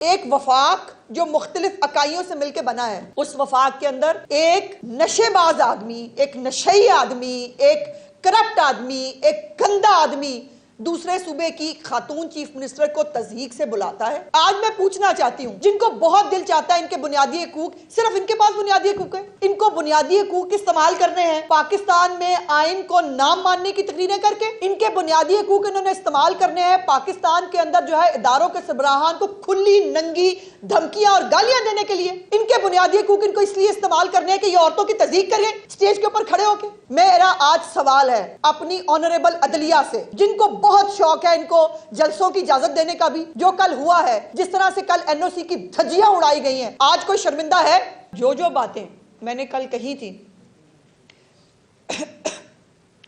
ایک وفاق جو مختلف اکائیوں سے مل کے بنا ہے، اس وفاق کے اندر ایک نشے باز آدمی، ایک نشئی آدمی، ایک کرپٹ آدمی، ایک گندا آدمی دوسرے صوبے کی خاتون چیف منسٹر کو تضحیک سے بلاتا ہے۔ آج میں پوچھنا چاہتی ہوں، جن کو بہت دل چاہتا ہے ان کے بنیادی حقوق، صرف ان کے پاس بنیادی حقوق ہیں، ان کو بنیادی حقوق استعمال کرنے ہیں پاکستان میں آئین کو نام ماننے کی تقریریں کر کے، ان کے بنیادی حقوق انہوں نے استعمال کرنے ہیں پاکستان کے اندر جو ہے اداروں کے سربراہان کو کھلی ننگی دھمکیاں اور گالیاں دینے کے لیے۔ ان کے بنیادی حقوق ان کو اس لیے استعمال کرنے ہیں کہ یہ عورتوں کی تضحیک کریں سٹیج کے اوپر کھڑے ہو کے۔ میرا آج سوال ہے اپنی آنریبل عدلیہ سے، جن کو بہت شوق ہے ان کو جلسوں کی اجازت دینے کا بھی، جو کل ہوا ہے، جس طرح سے کل این او سی کی دھجیاں اڑائی گئی ہیں، آج کوئی شرمندہ ہے؟ جو باتیں میں نے کل کہی تھی،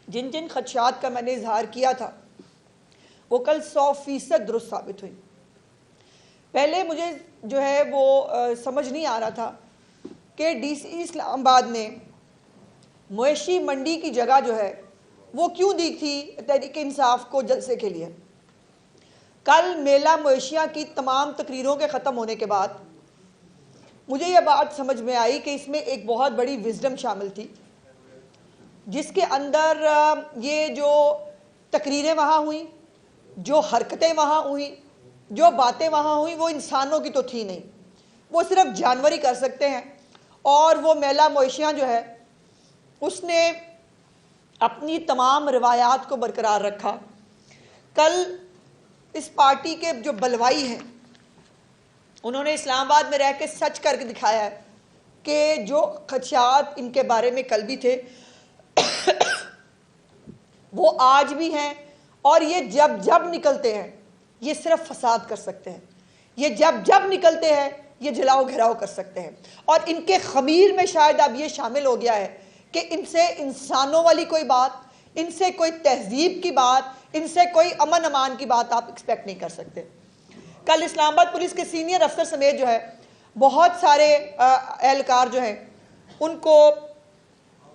جن جن خدشات کا میں نے اظہار کیا تھا، وہ کل 100% درست ثابت ہوئی۔ پہلے مجھے جو ہے وہ سمجھ نہیں آ رہا تھا کہ ڈی سی اسلام آباد نے مویشی منڈی کی جگہ جو ہے وہ کیوں دی تھی تحریک انصاف کو جلسے کے لیے۔ کل میلہ مویشیاں کی تمام تقریروں کے ختم ہونے کے بعد مجھے یہ بات سمجھ میں آئی کہ اس میں ایک بہت بڑی وزڈم شامل تھی، جس کے اندر یہ جو تقریریں وہاں ہوئیں، جو حرکتیں وہاں ہوئیں، جو باتیں وہاں ہوئیں، وہ انسانوں کی تو تھی نہیں، وہ صرف جانور ہی کر سکتے ہیں۔ اور وہ میلہ مویشیاں جو ہے اس نے اپنی تمام روایات کو برقرار رکھا۔ کل اس پارٹی کے جو بلوائی ہیں انہوں نے اسلام آباد میں رہ کے سچ کر کے دکھایا ہے کہ جو خدشات ان کے بارے میں کل بھی تھے وہ آج بھی ہیں، اور یہ جب نکلتے ہیں یہ صرف فساد کر سکتے ہیں، یہ جب نکلتے ہیں یہ جلاؤ گھراؤ کر سکتے ہیں۔ اور ان کے خمیر میں شاید اب یہ شامل ہو گیا ہے کہ ان سے انسانوں والی کوئی بات، ان سے کوئی تہذیب کی بات، ان سے کوئی امن امان کی بات آپ ایکسپیکٹ نہیں کر سکتے۔ کل اسلام آباد پولیس کے سینئر افسر سمیت جو ہے بہت سارے اہلکار جو ہیں ان کو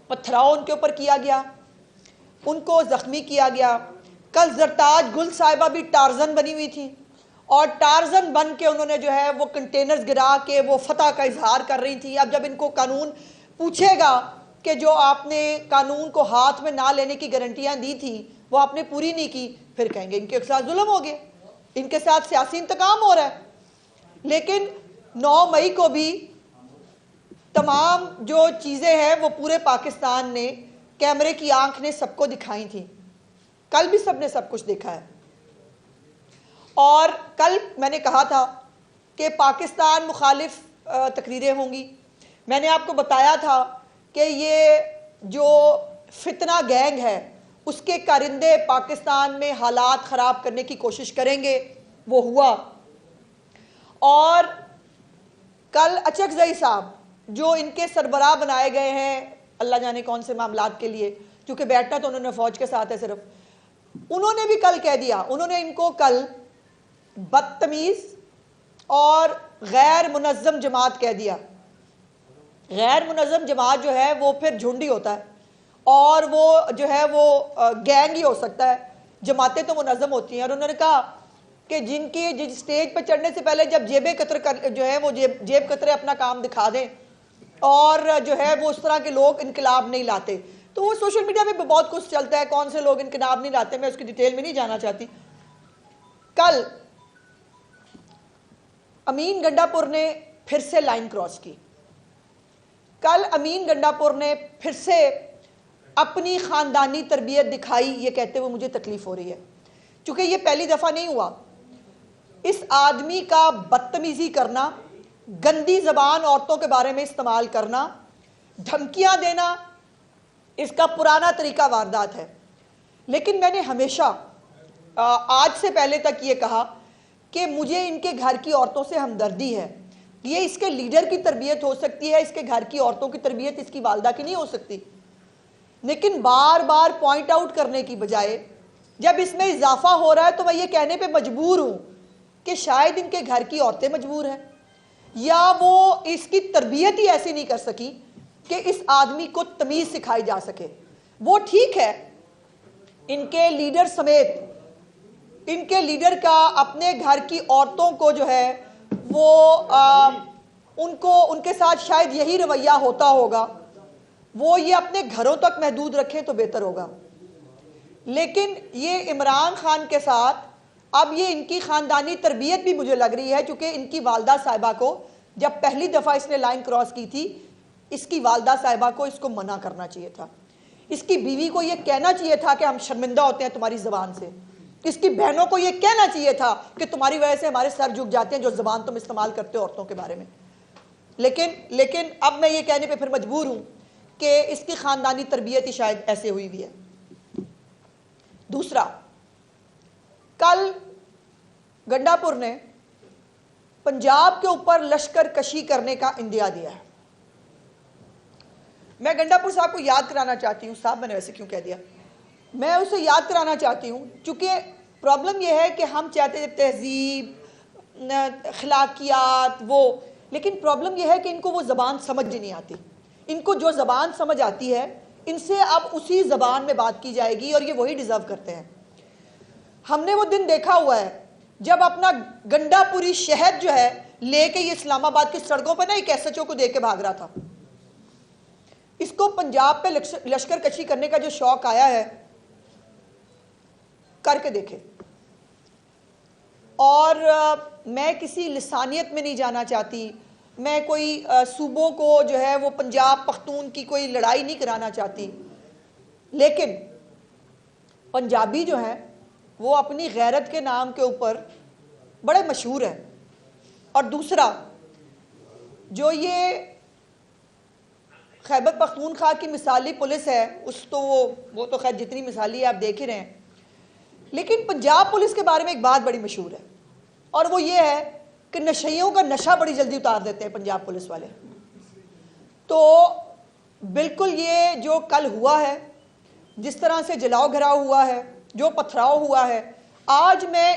پتھراؤ ان کے اوپر کیا گیا، ان کو زخمی کیا گیا۔ کل زرتاج گل صاحبہ بھی ٹارزن بنی ہوئی تھی، اور ٹارزن بن کے انہوں نے جو ہے وہ کنٹینرز گرا کے وہ فتح کا اظہار کر رہی تھی۔ اب جب ان کو قانون پوچھے گا کہ جو آپ نے قانون کو ہاتھ میں نہ لینے کی گارنٹیاں دی تھی وہ آپ نے پوری نہیں کی، پھر کہیں گے ان کے ساتھ ظلم ہو گیا، ان کے ساتھ سیاسی انتقام ہو رہا ہے۔ لیکن 9 مئی کو بھی تمام جو چیزیں ہیں وہ پورے پاکستان نے کیمرے کی آنکھ نے سب کو دکھائی تھی، کل بھی سب نے سب کچھ دیکھا ہے۔ اور کل میں نے کہا تھا کہ پاکستان مخالف تقریریں ہوں گی، میں نے آپ کو بتایا تھا کہ یہ جو فتنہ گینگ ہے اس کے کارندے پاکستان میں حالات خراب کرنے کی کوشش کریں گے، وہ ہوا۔ اور کل اچکزئی صاحب جو ان کے سربراہ بنائے گئے ہیں اللہ جانے کون سے معاملات کے لیے، کیونکہ بیٹھنا تو انہوں نے فوج کے ساتھ ہے صرف، انہوں نے بھی کل کہہ دیا، انہوں نے ان کو کل بدتمیز اور غیر منظم جماعت کہہ دیا۔ غیر منظم جماعت جو ہے وہ پھر جھنڈی ہوتا ہے، اور وہ جو ہے وہ گینگ ہی ہو سکتا ہے، جماعتیں تو منظم ہوتی ہیں۔ اور انہوں نے کہا کہ جن سٹیج پہ چڑھنے سے پہلے جب جیب قطر جو ہے وہ جیب قطرے اپنا کام دکھا دیں، اور جو ہے وہ اس طرح کے لوگ انقلاب نہیں لاتے، تو وہ سوشل میڈیا پہ بہت کچھ چلتا ہے کون سے لوگ انقلاب نہیں لاتے، میں اس کی ڈیٹیل میں نہیں جانا چاہتی۔ کل امین گنڈا پور نے پھر سے لائن کراس کی، کل امین گنڈا پور نے پھر سے اپنی خاندانی تربیت دکھائی، یہ کہتے ہوئے مجھے تکلیف ہو رہی ہے، چونکہ یہ پہلی دفعہ نہیں ہوا۔ اس آدمی کا بدتمیزی کرنا، گندی زبان عورتوں کے بارے میں استعمال کرنا، دھمکیاں دینا، اس کا پرانا طریقہ واردات ہے۔ لیکن میں نے ہمیشہ آج سے پہلے تک یہ کہا کہ مجھے ان کے گھر کی عورتوں سے ہمدردی ہے، یہ اس کے لیڈر کی تربیت ہو سکتی ہے، اس کے گھر کی عورتوں کی تربیت اس کی والدہ کی نہیں ہو سکتی۔ لیکن بار بار پوائنٹ آؤٹ کرنے کی بجائے جب اس میں اضافہ ہو رہا ہے تو میں یہ کہنے پہ مجبور ہوں کہ شاید ان کے گھر کی عورتیں مجبور ہیں، یا وہ اس کی تربیت ہی ایسی نہیں کر سکی کہ اس آدمی کو تمیز سکھائی جا سکے۔ وہ ٹھیک ہے ان کے لیڈر سمیت، ان کے لیڈر کا اپنے گھر کی عورتوں کو جو ہے ان کے ساتھ شاید یہی رویہ ہوتا ہوگا، وہ یہ اپنے گھروں تک محدود رکھیں تو بہتر ہوگا. لیکن یہ عمران خان کے ساتھ اب یہ ان کی خاندانی تربیت بھی مجھے لگ رہی ہے، چونکہ ان کی والدہ صاحبہ کو جب پہلی دفعہ اس نے لائن کراس کی تھی، اس کی والدہ صاحبہ کو اس کو منع کرنا چاہیے تھا. اس کی بیوی کو یہ کہنا چاہیے تھا کہ ہم شرمندہ ہوتے ہیں تمہاری زبان سے. اس کی بہنوں کو یہ کہنا چاہیے تھا کہ تمہاری وجہ سے ہمارے سر جھک جاتے ہیں جو زبان تم استعمال کرتے ہو عورتوں کے بارے میں. لیکن اب میں یہ کہنے پہ پھر مجبور ہوں کہ اس کی خاندانی تربیت ہی شاید ایسے ہوئی ہوئی ہے. دوسرا، کل گنڈا پور نے پنجاب کے اوپر لشکر کشی کرنے کا اندیا دیا ہے. میں گنڈا پور صاحب کو یاد کرانا چاہتی ہوں، صاحب میں نے ویسے کیوں کہہ دیا، میں اسے یاد کرانا چاہتی ہوں چونکہ پرابلم یہ ہے کہ ہم چاہتے ہیں تہذیب، اخلاقیات، لیکن پرابلم یہ ہے کہ ان کو وہ زبان سمجھ نہیں آتی. ان کو جو زبان سمجھ آتی ہے ان سے اب اسی زبان میں بات کی جائے گی اور یہ وہی ڈیزرو کرتے ہیں. ہم نے وہ دن دیکھا ہوا ہے جب اپنا گنڈا پوری شہد جو ہے لے کے یہ اسلام آباد کی سڑکوں پہ نا ایک ایس ایچ او کو دے کے بھاگ رہا تھا. اس کو پنجاب پہ لشکر کشی کرنے کا جو شوق آیا ہے کر کے دیکھے. اور میں کسی لسانیت میں نہیں جانا چاہتی، میں کوئی صوبوں کو جو ہے وہ پنجاب پختون کی کوئی لڑائی نہیں کرانا چاہتی، لیکن پنجابی جو ہیں وہ اپنی غیرت کے نام کے اوپر بڑے مشہور ہیں. اور دوسرا، جو یہ خیبر پختونخوا کی مثالی پولیس ہے، وہ تو خیر جتنی مثالی ہے آپ دیکھ ہی رہے ہیں، لیکن پنجاب پولیس کے بارے میں ایک بات بڑی مشہور ہے اور وہ یہ ہے کہ نشیوں کا نشہ بڑی جلدی اتار دیتے ہیں پنجاب پولیس والے. تو بالکل یہ جو کل ہوا ہے، جس طرح سے جلاؤ گھراؤ ہوا ہے، جو پتھراؤ ہوا ہے، آج میں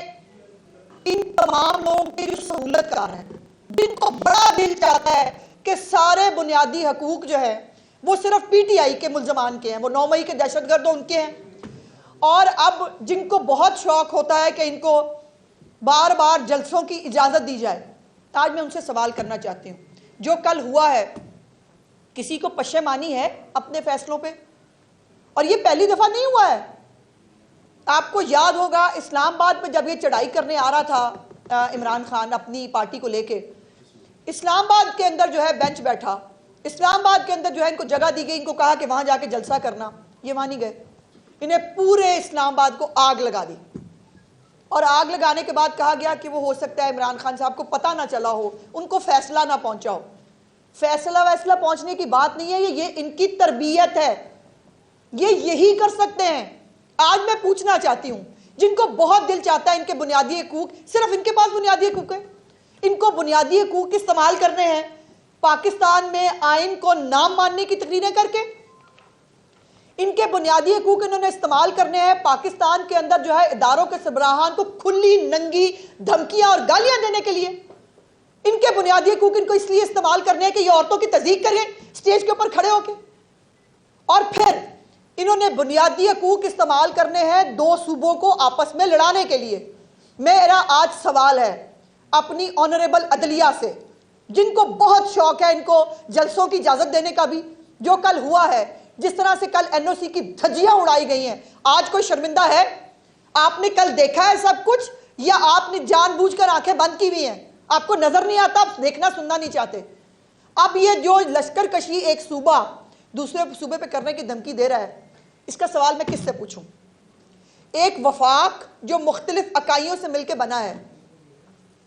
ان تمام لوگوں کی جو سہولت کار ہیں، جن کو بڑا دل چاہتا ہے کہ سارے بنیادی حقوق جو ہے وہ صرف پی ٹی آئی کے ملزمان کے ہیں، وہ 9 مئی کے دہشت گرد ان کے ہیں، اور اب جن کو بہت شوق ہوتا ہے کہ ان کو بار بار جلسوں کی اجازت دی جائے، آج میں ان سے سوال کرنا چاہتی ہوں، جو کل ہوا ہے کسی کو پشیمانی ہے اپنے فیصلوں پہ؟ اور یہ پہلی دفعہ نہیں ہوا ہے. آپ کو یاد ہوگا اسلام آباد پہ جب یہ چڑھائی کرنے آ رہا تھا عمران خان اپنی پارٹی کو لے کے، اسلام آباد کے اندر جو ہے بینچ بیٹھا، اسلام آباد کے اندر جو ہے ان کو جگہ دی گئی، ان کو کہا کہ وہاں جا کے جلسہ کرنا، یہ وہاں نہیں گئے. انہیں پورے اسلام آباد کو آگ لگا دی، اور آگ لگانے کے بعد کہا گیا کہ وہ ہو سکتا ہے عمران خان صاحب کو پتہ نہ چلا ہو، ان کو فیصلہ نہ پہنچا ہو. فیصلہ پہنچنے کی بات نہیں ہے، یہ ان کی تربیت ہے، یہ یہی کر سکتے ہیں. آج میں پوچھنا چاہتی ہوں جن کو بہت دل چاہتا ہے ان کے بنیادی حقوق، صرف ان کے پاس بنیادی حقوق ہیں، ان کو بنیادی حقوق استعمال کرنے ہیں پاکستان میں آئین کو نام ماننے کی تقریریں کر کے. ان کے بنیادی حقوق انہوں نے استعمال کرنے ہیں پاکستان کے اندر جو ہے اداروں کے سربراہان کو کھلی ننگی دھمکیاں اور گالیاں دینے کے لیے. ان کے بنیادی حقوق ان کو اس لیے استعمال کرنے ہیں کہ یہ عورتوں کی تضحیک کریں سٹیج کے اوپر کھڑے ہو کے. اور پھر انہوں نے بنیادی حقوق استعمال کرنے ہیں 2 صوبوں کو آپس میں لڑانے کے لیے. میرا آج سوال ہے اپنی آنریبل عدلیہ سے، جن کو بہت شوق ہے ان کو جلسوں کی اجازت دینے کا بھی، جو کل ہوا ہے، جس طرح سے کل این او سی کی دھجیاں اڑائی گئی ہیں، آج کوئی شرمندہ ہے؟ آپ نے کل دیکھا ہے سب کچھ، یا آپ نے جان بوجھ کر آنکھیں بند کی ہوئی ہیں؟ آپ کو نظر نہیں آتا، آپ دیکھنا سننا نہیں چاہتے. اب یہ جو لشکر کشی ایک صوبہ دوسرے صوبے پہ کرنے کی دھمکی دے رہا ہے، اس کا سوال میں کس سے پوچھوں؟ ایک وفاق جو مختلف اکائیوں سے مل کے بنا ہے،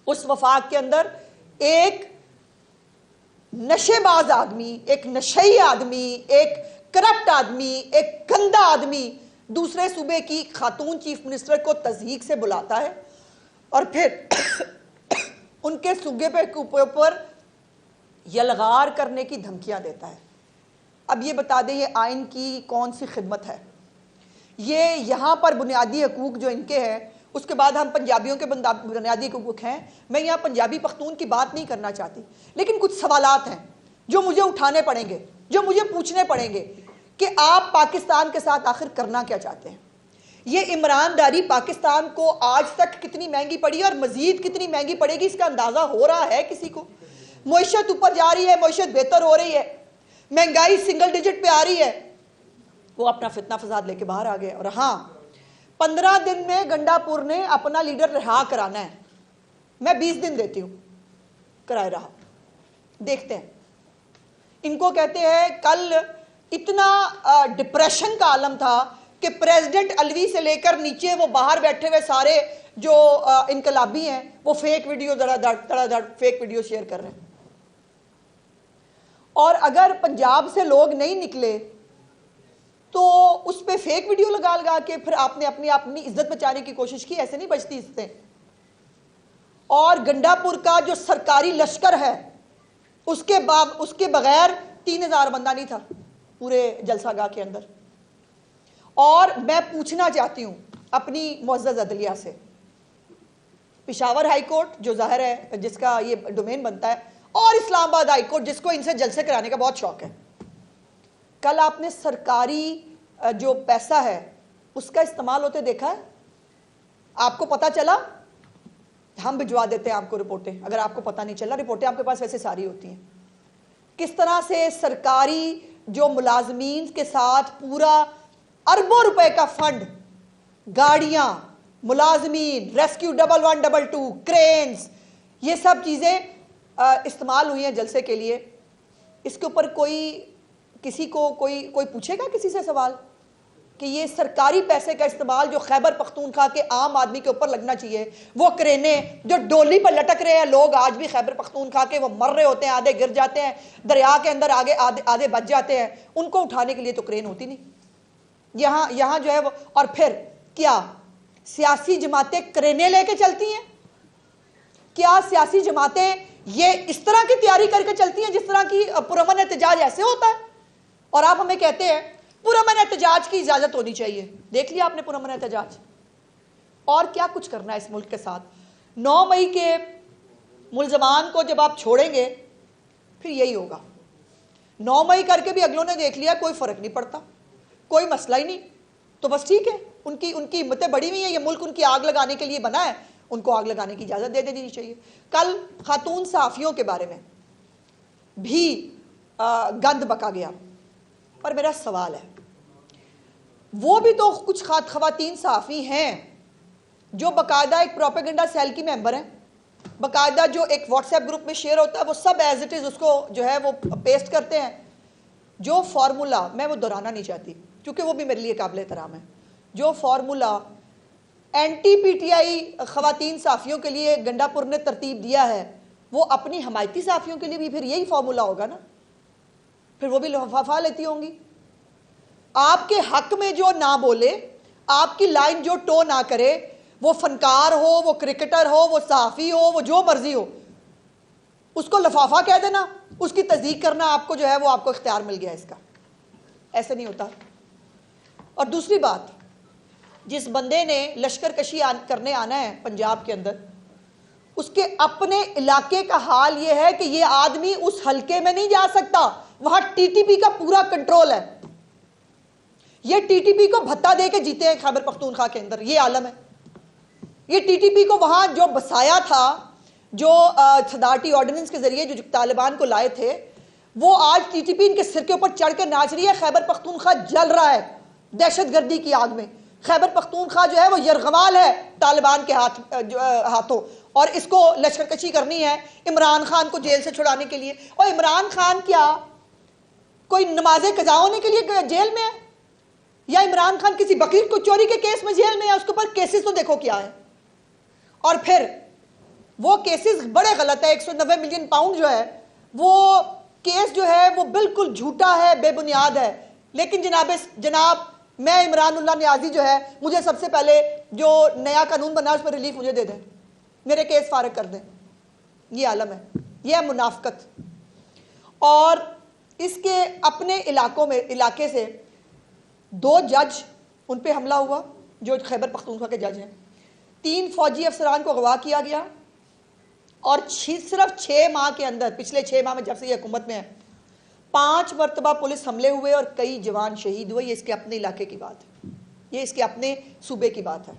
اس وفاق کے اندر ایک نشے باز آدمی، ایک نشئی آدمی، ایک کرپٹ آدمی، ایک گندا آدمی دوسرے صوبے کی خاتون چیف منسٹر کو تضحیک سے بلاتا ہے اور پھر ان کے صوبے پہ اوپر یلغار کرنے کی دھمکیاں دیتا ہے. اب یہ بتا دیں یہ آئین کی کون سی خدمت ہے؟ یہ یہاں پر بنیادی حقوق جو ان کے ہیں، اس کے بعد ہم پنجابیوں کے بنیادی حقوق ہیں. میں یہاں پنجابی پختون کی بات نہیں کرنا چاہتی، لیکن کچھ سوالات ہیں جو مجھے اٹھانے پڑیں گے، جو مجھے پوچھنے پڑیں گے کہ آپ پاکستان کے ساتھ آخر کرنا کیا چاہتے ہیں؟ یہ عمران داری پاکستان کو آج تک کتنی مہنگی پڑی ہے اور مزید کتنی مہنگی پڑے گی اس کا اندازہ ہو رہا ہے کسی کو؟ معیشت اوپر جا رہی ہے، معیشت بہتر ہو رہی ہے، مہنگائی سنگل ڈیجٹ پہ آ رہی ہے، وہ اپنا فتنہ فساد لے کے باہر آ گئے۔ اور ہاں 15 دن میں گنڈا پور نے اپنا لیڈر رہا کرانا ہے، میں 20 دن دیتی ہوں کرائے رہا، دیکھتے ہیں۔ ان کو کہتے ہیں کل اتنا ڈپریشن کا عالم تھا کہ پریزیڈنٹ الوی سے لے کر نیچے وہ باہر بیٹھے ہوئے سارے جو انقلابی ہیں وہ فیک ویڈیو دڑا فیک ویڈیو شیئر کر رہے ہیں۔ اور اگر پنجاب سے لوگ نہیں نکلے تو اس پہ فیک ویڈیو لگا کے پھر آپ نے اپنی عزت بچانے کی کوشش کی، ایسے نہیں بچتی عزتیں۔ اور گنڈا پور کا جو سرکاری لشکر ہے اس کے بغیر 3000 بندہ نہیں تھا پورے جلسہ گاہ کے اندر۔ اور میں پوچھنا چاہتی ہوں اپنی معزز عدلیہ سے، پشاور ہائی کورٹ جو ظاہر ہے جس کا یہ ڈومین بنتا ہے، اور اسلام آباد ہائی کورٹ جس کو ان سے جلسے کرانے کا بہت شوق ہے، کل آپ نے سرکاری جو پیسہ ہے اس کا استعمال ہوتے دیکھا ہے؟ آپ کو پتا چلا؟ ہم بھجوا دیتے ہیں آپ کو رپورٹیں، اگر آپ کو پتہ نہیں چلا، رپورٹیں آپ کے پاس ویسے ساری ہوتی ہیں۔ کس طرح سے سرکاری جو ملازمین کے ساتھ پورا اربوں روپے کا فنڈ، گاڑیاں، ملازمین، ریسکیو 1122، کرینز، یہ سب چیزیں استعمال ہوئی ہیں جلسے کے لیے۔ اس کے اوپر کسی کو کوئی پوچھے گا کسی سے سوال کہ یہ سرکاری پیسے کا استعمال جو خیبر پختونخوا کے عام آدمی کے اوپر لگنا چاہیے، وہ کرینے جو ڈولی پر لٹک رہے ہیں، لوگ آج بھی خیبر پختونخوا کے وہ مر رہے ہوتے ہیں، آدھے گر جاتے ہیں دریا کے اندر، آدھے بچ جاتے ہیں، ان کو اٹھانے کے لیے تو کرین ہوتی نہیں یہاں جو ہے وہ۔ اور پھر کیا سیاسی جماعتیں کرینے لے کے چلتی ہیں؟ کیا سیاسی جماعتیں یہ اس طرح کی تیاری کر کے چلتی ہیں جس طرح کی پرامن احتجاج ایسے ہوتا ہے؟ اور آپ ہمیں کہتے ہیں پرامن احتجاج کی اجازت ہونی چاہیے۔ دیکھ لیا آپ نے پرامن احتجاج؟ اور کیا کچھ کرنا ہے اس ملک کے ساتھ؟ 9 مئی کے ملزمان کو جب آپ چھوڑیں گے پھر یہی ہوگا۔ 9 مئی کر کے بھی اگلوں نے دیکھ لیا کوئی فرق نہیں پڑتا، کوئی مسئلہ ہی نہیں، تو بس ٹھیک ہے، ان کی ہمتیں بڑی ہوئی ہیں، یہ ملک ان کی آگ لگانے کے لیے بنا ہے، ان کو آگ لگانے کی اجازت دے دینی چاہیے۔ کل خاتون صحافیوں کے بارے میں بھی گند بکا گیا، پر میرا سوال ہے، وہ بھی تو کچھ خواتین صحافی ہیں جو باقاعدہ ایک پروپیگنڈا سیل کی ممبر ہیں، باقاعدہ جو ایک واٹس ایپ گروپ میں شیئر ہوتا ہے وہ سب ایز اٹ از اس کو جو ہے وہ پیسٹ کرتے ہیں۔ جو فارمولا، میں وہ دہرانا نہیں چاہتی کیونکہ وہ بھی میرے لیے قابل احترام ہے، جو formula anti P T I خواتین صحافیوں کے لیے گنڈا پور نے ترتیب دیا ہے، وہ اپنی حمایتی صحافیوں کے لیے بھی پھر یہی فارمولا ہوگا نا، پھر وہ بھی لفافہ لیتی ہوں گی۔ آپ کے حق میں جو نہ بولے، آپ کی لائن جو ٹو نہ کرے، وہ فنکار ہو، وہ کرکٹر ہو، وہ صحافی ہو، وہ جو مرضی ہو، اس کو لفافہ کہہ دینا، اس کی تصدیق کرنا آپ کو جو ہے وہ آپ کو اختیار مل گیا اس کا۔ ایسے نہیں ہوتا۔ اور دوسری بات، جس بندے نے لشکر کشی کرنے آنا ہے پنجاب کے اندر، اس کے اپنے علاقے کا حال یہ ہے کہ یہ آدمی اس حلقے میں نہیں جا سکتا، وہاں ٹی ٹی پی کا پورا کنٹرول ہے، یہ ٹی ٹی پی کو بھتہ دے کے جیتے ہیں خیبر پختونخوا کے اندر، یہ عالم ہے۔ یہ ٹی ٹی پی کو وہاں جو بسایا تھا، جو صدارتی آرڈیننس کے ذریعے جو طالبان کو لائے تھے، وہ آج ٹی ٹی پی ان کے سر کے اوپر چڑھ کے ناچ رہی ہے۔ خیبر پختونخوا جل رہا ہے دہشت گردی کی آگ میں، خیبر پختونخوا جو ہے وہ یرغمال ہے طالبان کے ہاتھوں، اور اس کو لشکر کشی کرنی ہے عمران خان کو جیل سے چھڑانے کے لیے۔ اور عمران خان کیا کوئی نماز قضا ہونے کے لیے جیل میں ہے؟ یا عمران خان کسی بکری کو چوری کے کیس میں جیل میں ہے؟ اس کے اوپر کیسز تو دیکھو کیا ہے۔ اور پھر وہ کیسز بڑے غلط ہے، 190 ملین پاؤنڈ جو ہے وہ کیس جو ہے وہ بالکل جھوٹا ہے، بے بنیاد ہے۔ لیکن جناب میں عمران اللہ نیازی جو ہے، مجھے سب سے پہلے جو نیا قانون بنا اس پر ریلیف مجھے دے دیں، میرے کیس فارغ کر دیں۔ یہ عالم ہے، یہ ہے منافقت۔ اور اس کے اپنے علاقے سے 2 جج ان پہ حملہ ہوا جو خیبر پختونخوا کے جج ہیں، 3 فوجی افسران کو اغوا کیا گیا، اور صرف 6 ماہ کے اندر، پچھلے 6 ماہ میں جب سے یہ حکومت میں ہے، 5 مرتبہ پولیس حملے ہوئے اور کئی جوان شہید ہوئے۔ یہ اس کے اپنے علاقے کی بات ہے، یہ اس کے اپنے صوبے کی بات ہے.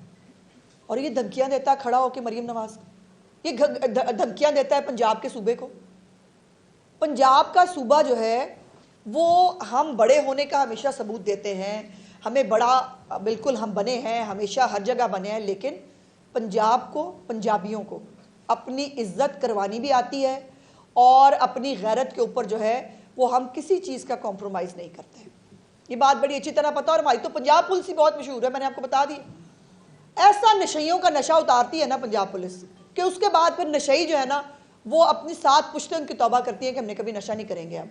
اور یہ دھمکیاں دیتا ہے کھڑا ہو کے مریم نواز, یہ دھمکیاں دیتا ہے پنجاب کے صوبے کو. پنجاب کا صوبہ جو ہے وہ ہم بڑے ہونے کا ہمیشہ ثبوت دیتے ہیں, ہمیں بڑا بالکل ہم بنے ہیں, ہمیشہ ہر جگہ بنے ہیں, لیکن پنجاب کو, پنجابیوں کو اپنی عزت کروانی بھی آتی ہے اور اپنی غیرت کے اوپر جو ہے وہ ہم کسی چیز کا کمپرومائز نہیں کرتے. یہ بات بڑی اچھی طرح پتہ, اور ہماری تو پنجاب پولیس ہی بہت مشہور ہے, میں نے آپ کو بتا دی. ایسا نشئیوں کا نشہ اتارتی ہے نا پنجاب پولیس کہ اس کے بعد پھر نشئی جو ہے نا وہ اپنی 7 پشتیں ان کی توبہ کرتی ہیں کہ ہم نے کبھی نشہ نہیں کریں گے. اب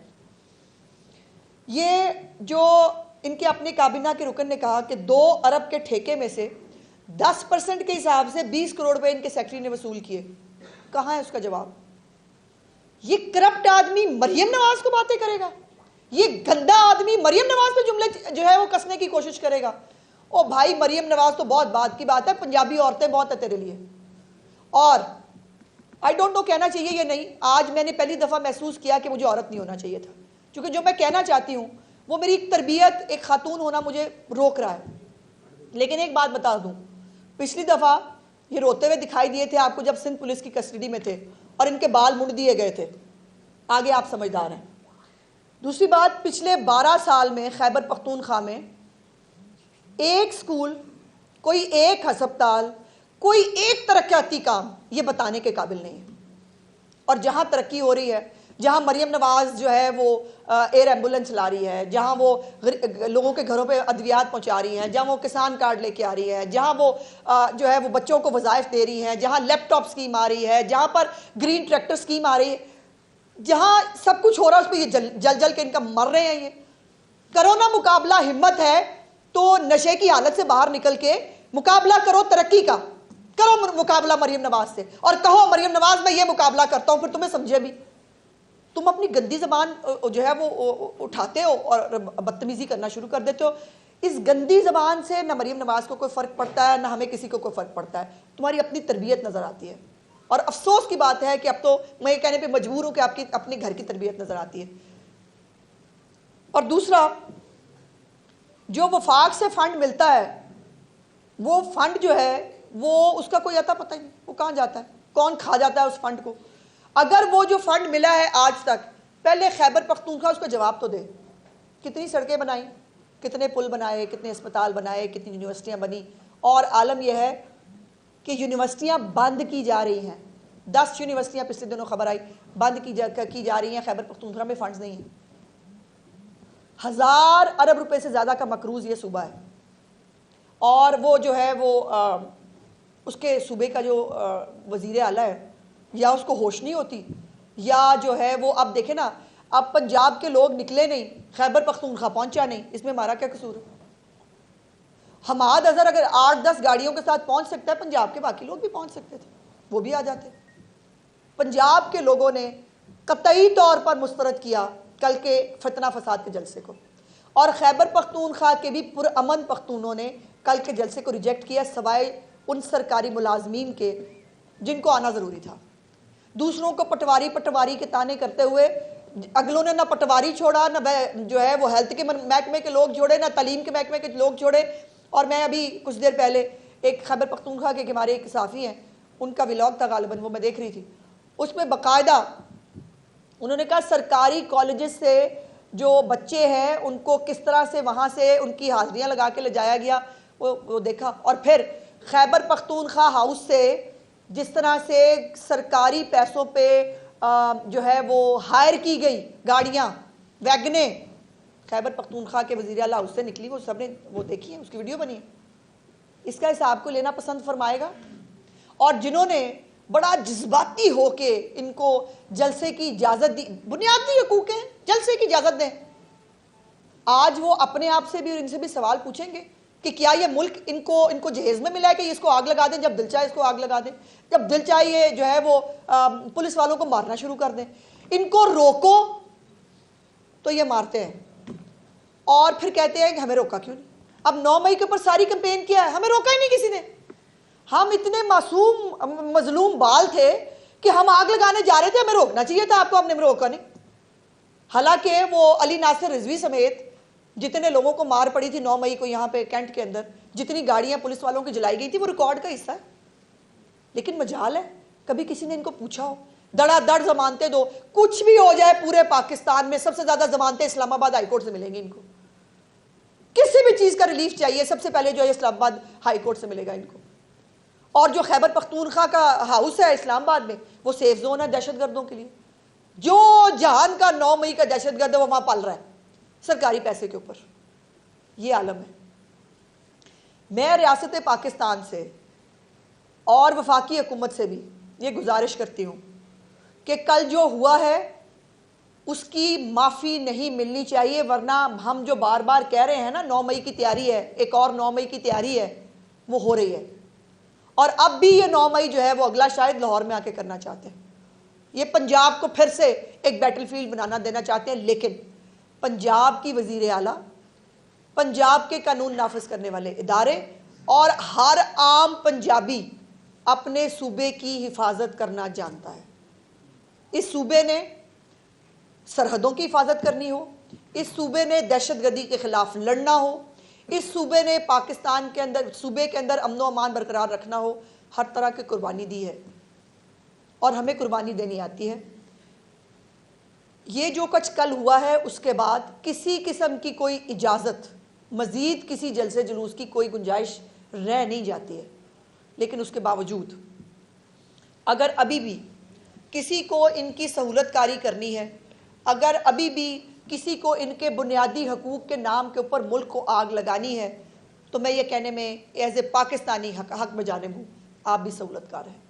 یہ جو ان کے اپنے کابینہ کے رکن نے کہا کہ 2 ارب کے ٹھیکے میں سے 10% کے حساب سے 20 کروڑ روپے ان کے سیکٹری نے وصول کیے, کہاں ہے اس کا جواب؟ یہ کرپٹ آدمی مریم نواز کو باتیں کرے گا, یہ گندا آدمی مریم نواز پہ جملے جو ہے وہ کسنے کی کوشش کرے گا. او بھائی مریم نواز تو بہت بات کی بات ہے, پنجابی عورتیں بہت ہے تیرے لیے. اور آئی ڈونٹ نو کہنا چاہیے یا نہیں, آج میں نے پہلی دفعہ محسوس کیا کہ مجھے عورت نہیں ہونا چاہیے تھا, کیونکہ جو میں کہنا چاہتی ہوں وہ میری ایک تربیت, ایک خاتون ہونا مجھے روک رہا ہے. لیکن ایک بات بتا دوں, پچھلی دفعہ یہ روتے ہوئے دکھائی دیے تھے آپ کو جب سندھ پولیس کی کسٹڈی میں تھے اور ان کے بال مڑ دیے گئے تھے, آگے آپ سمجھدار ہیں. دوسری بات, پچھلے 12 سال میں خیبر پختونخوا میں ایک سکول, کوئی ایک ہسپتال, کوئی ایک ترقیاتی کام یہ بتانے کے قابل نہیں ہے. اور جہاں ترقی ہو رہی ہے, جہاں مریم نواز جو ہے وہ ایئر ایمبولنس لا رہی ہے, جہاں وہ لوگوں کے گھروں پہ ادویات پہنچا رہی ہیں, جہاں وہ کسان کارڈ لے کے آ رہی ہے, جہاں وہ جو ہے وہ بچوں کو وظائف دے رہی ہیں, جہاں لیپ ٹاپ اسکیم آ رہی ہے, جہاں پر گرین ٹریکٹر اسکیم آ رہی ہے, جہاں سب کچھ ہو رہا ہے, اس پہ یہ جل جل کے ان کا مر رہے ہیں. یہ کرو نا مقابلہ, ہمت ہے تو نشے کی حالت سے باہر نکل کے مقابلہ کرو ترقی کا, کرو مقابلہ مریم نواز سے اور کہو مریم نواز میں یہ مقابلہ کرتا ہوں, پھر تمہیں سمجھے بھی. تم اپنی گندی زبان جو ہے وہ اٹھاتے ہو اور بدتمیزی کرنا شروع کر دیتے ہو. اس گندی زبان سے نہ مریم نواز کو کوئی فرق پڑتا ہے, نہ ہمیں کسی کو کوئی فرق پڑتا ہے. تمہاری اپنی تربیت نظر آتی ہے, اور افسوس کی بات ہے کہ اب تو میں یہ کہنے پہ مجبور ہوں کہ آپ کی اپنے گھر کی تربیت نظر آتی ہے. اور دوسرا, جو وفاق سے فنڈ ملتا ہے وہ فنڈ جو ہے وہ اس کا کوئی عطا پتہ ہی نہیں, وہ کہاں جاتا ہے, کون کھا جاتا ہے اس فنڈ کو. اگر وہ جو فنڈ ملا ہے آج تک, پہلے خیبر پختونخوا اس کا جواب تو دے. کتنی سڑکیں بنائیں, کتنے پل بنائے, کتنے اسپتال بنائے, کتنی یونیورسٹیاں بنی. اور عالم یہ ہے کہ یونیورسٹیاں بند کی جا رہی ہیں. 10 یونیورسٹیاں پچھلے دنوں خبر آئی بند کی جا رہی ہیں, خیبر پختونخوا میں فنڈز نہیں ہیں. 1000 ارب روپے سے زیادہ کا مقروض یہ صوبہ ہے. اور وہ جو ہے وہ اس کے صوبے کا جو وزیر اعلیٰ ہے, یا اس کو ہوش نہیں ہوتی, یا جو ہے وہ اب دیکھیں نا, اب پنجاب کے لوگ نکلے نہیں, خیبر پختونخوا پہنچا نہیں, اس میں ہمارا کیا قصور ہے؟ حماد اظہر اگر 8-10 گاڑیوں کے ساتھ پہنچ سکتا ہے, پنجاب کے باقی لوگ بھی پہنچ سکتے تھے, وہ بھی آ جاتے. پنجاب کے لوگوں نے قطعی طور پر مسترد کیا کل کے فتنہ فساد کے جلسے کو, اور خیبر پختونخوا کے بھی پرامن پختونوں نے کل کے جلسے کو ریجیکٹ کیا, سوائے ان سرکاری ملازمین کے جن کو آنا ضروری تھا. دوسروں کو پٹواری کے تانے کرتے ہوئے اگلوں نے نہ پٹواری چھوڑا, نہ جو ہے وہ ہیلتھ کے محکمے کے لوگ جوڑے, نہ تعلیم کے محکمے کے لوگ جوڑے. اور میں ابھی کچھ دیر پہلے ایک خیبر پختونخوا کے ہمارے ایک صحافی ہیں, ان کا ولاگ تھا غالباً, وہ میں دیکھ رہی تھی, اس میں باقاعدہ انہوں نے کہا سرکاری کالجز سے جو بچے ہیں ان کو کس طرح سے وہاں سے ان کی حاضریاں لگا کے لے جایا گیا, وہ دیکھا. اور پھر خیبر پختونخوا ہاؤس سے جس طرح سے سرکاری پیسوں پہ جو ہے وہ ہائر کی گئی گاڑیاں, ویگنیں, خیبر پختونخوا کے وزیر اعلیٰ ہاؤس سے نکلی, وہ سب نے وہ دیکھی ہے, اس کی ویڈیو بنی ہے. اس کا حساب کو لینا پسند فرمائے گا. اور جنہوں نے بڑا جذباتی ہو کے ان کو جلسے کی اجازت دی, بنیادی حقوق ہیں, جلسے کی اجازت دیں, آج وہ اپنے آپ سے بھی اور ان سے بھی سوال پوچھیں گے کہ کیا یہ ملک ان کو جہیز میں ملا ہے کہ اس کو آگ لگا دیں, جب دل چاہے اس کو آگ لگا دیں, جب دل چاہے یہ جو ہے وہ پولیس والوں کو مارنا شروع کر دیں. ان کو روکو تو یہ مارتے ہیں, اور پھر کہتے ہیں کہ ہمیں روکا کیوں نہیں. اب 9 مئی کے اوپر ساری کمپین کیا ہے, ہمیں روکا ہی نہیں کسی نے. ہم اتنے معصوم مظلوم بال تھے کہ ہم آگ لگانے جا رہے تھے, ہمیں روکنا چاہیے تھا آپ کو, ہم نے روکا نہیں. حالانکہ وہ علی ناصر رضوی سمیت جتنے لوگوں کو مار پڑی تھی 9 مئی کو یہاں پہ کینٹ کے اندر, جتنی گاڑیاں پولیس والوں کی جلائی گئی تھی وہ ریکارڈ کا حصہ ہے. لیکن مجال ہے کبھی کسی نے ان کو پوچھا ہو؟ دڑا دڑ ضمانتیں دو، کچھ بھی ہو جائے پورے پاکستان میں سب سے زیادہ ضمانتیں اسلام آباد ہائی کورٹ سے ملیں گی. ان کو کسی بھی چیز کا ریلیف چاہیے سب سے پہلے جو ہے اسلام آباد ہائی کورٹ سے ملے گا ان کو. اور جو خیبر پختونخوا کا ہاؤس ہے اسلام آباد میں وہ سیف زون ہے دہشت گردوں کے لیے. جو جہان کا 9 مئی کا دہشت گرد ہے وہ وہاں پل رہا ہے سرکاری پیسے کے اوپر. یہ عالم ہے. میں ریاست پاکستان سے اور وفاقی حکومت سے بھی یہ گزارش کرتی ہوں کہ کل جو ہوا ہے اس کی معافی نہیں ملنی چاہیے، ورنہ ہم جو بار بار کہہ رہے ہیں نا 9 مئی کی تیاری ہے، ایک اور 9 مئی کی تیاری ہے، وہ ہو رہی ہے. اور اب بھی یہ 9 مئی جو ہے وہ اگلا شاید لاہور میں آ کے کرنا چاہتے ہیں. یہ پنجاب کو پھر سے ایک بیٹل فیلڈ بنانا دینا چاہتے ہیں. لیکن پنجاب کی وزیر اعلیٰ، پنجاب کے قانون نافذ کرنے والے ادارے اور ہر عام پنجابی اپنے صوبے کی حفاظت کرنا جانتا ہے. اس صوبے نے سرحدوں کی حفاظت کرنی ہو، اس صوبے نے دہشت گردی کے خلاف لڑنا ہو، اس صوبے نے پاکستان کے اندر صوبے کے اندر امن و امان برقرار رکھنا ہو، ہر طرح کی قربانی دی ہے اور ہمیں قربانی دینی آتی ہے. یہ جو کچھ کل ہوا ہے اس کے بعد کسی قسم کی کوئی اجازت مزید کسی جلسے جلوس کی کوئی گنجائش رہ نہیں جاتی ہے. لیکن اس کے باوجود اگر ابھی بھی کسی کو ان کی سہولت کاری کرنی ہے، اگر ابھی بھی کسی کو ان کے بنیادی حقوق کے نام کے اوپر ملک کو آگ لگانی ہے، تو میں یہ کہنے میں ایز اے پاکستانی حق میں جانب ہوں، آپ بھی سہولت کار ہیں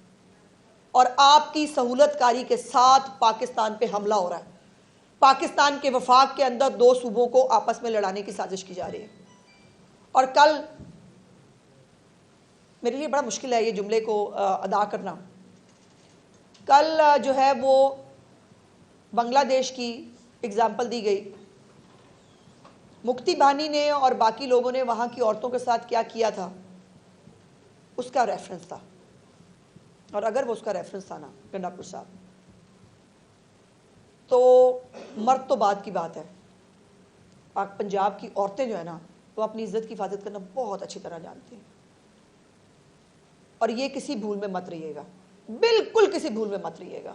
اور آپ کی سہولت کاری کے ساتھ پاکستان پہ حملہ ہو رہا ہے. پاکستان کے وفاق کے اندر 2 صوبوں کو آپس میں لڑانے کی سازش کی جا رہی ہے. اور کل میرے لیے بڑا مشکل ہے یہ جملے کو ادا کرنا. کل جو ہے وہ بنگلہ دیش کی اگزامپل دی گئی. مفتی بانی نے اور باقی لوگوں نے وہاں کی عورتوں کے ساتھ کیا کیا تھا اس کا ریفرنس تھا. اور اگر وہ اس کا ریفرنس تھا نا گنڈاپور صاحب، تو مرد تو بعد کی بات ہے. پنجاب کی عورتیں جو ہے نا وہ اپنی عزت کی حفاظت کرنا بہت اچھی طرح جانتی ہیں. اور یہ کسی بھول میں مت رہیے گا، بالکل کسی بھول میں مت رہیے گا.